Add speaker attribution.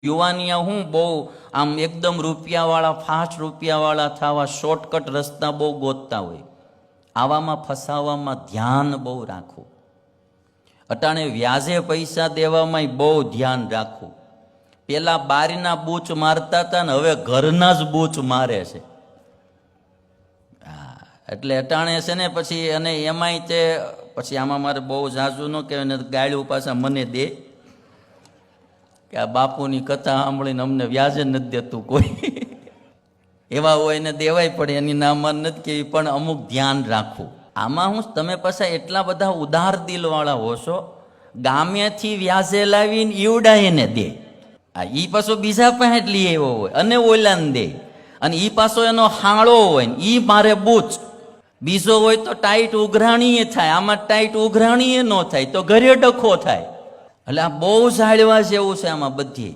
Speaker 1: યુવાનિયા હું બહુ આમ એકદમ રૂપિયાવાળા ફાસ્ટ રૂપિયાવાળા થવા શોર્ટકટ રસ્તા બહુ ગોતતા હોય. આવામાં ફસાવામાં ધ્યાન બહુ રાખવું. અટાણે વ્યાજે પૈસા દેવામાં બહુ ધ્યાન રાખવું. પેલા બારીના બૂચ મારતા હતા ને હવે ઘરના જ બૂચ મારે છે. એટલે અટાણે છે ને પછી અને એમાંય તે પછી આમાં મારે બહુ ઝાઝું ન કહેવાય, ગાળ્યું પાછા મને દે કે આ બાપુની કથા સાંભળીને અમને વ્યાજે નથી દેતું કોઈ. એવા હોય ને દેવાય પડે, એની નામાં નથી કેવી, પણ અમુક ધ્યાન રાખવું. આમાં હું તમે પાછા એટલા બધા ઉદાર દિલવાળા હો છો, ગામેથી વ્યાજે લાવીને ઈવડાઈને દે. ઈ પાછો બીજા પાસે લઈ આવ્યો હોય અને ઓલાને દે, અને ઈ પાછો એનો હાળો હોય ને ઈ મારે બૂચ. બીજો હોય તો ટાઈટ ઉઘરાણીએ થાય, આમાં ટાઈટ ઉઘરાણીએ ન થાય તો ઘરે ડખો થાય. એટલે આ બહુ જાળવા જેવું છે આમાં બધી.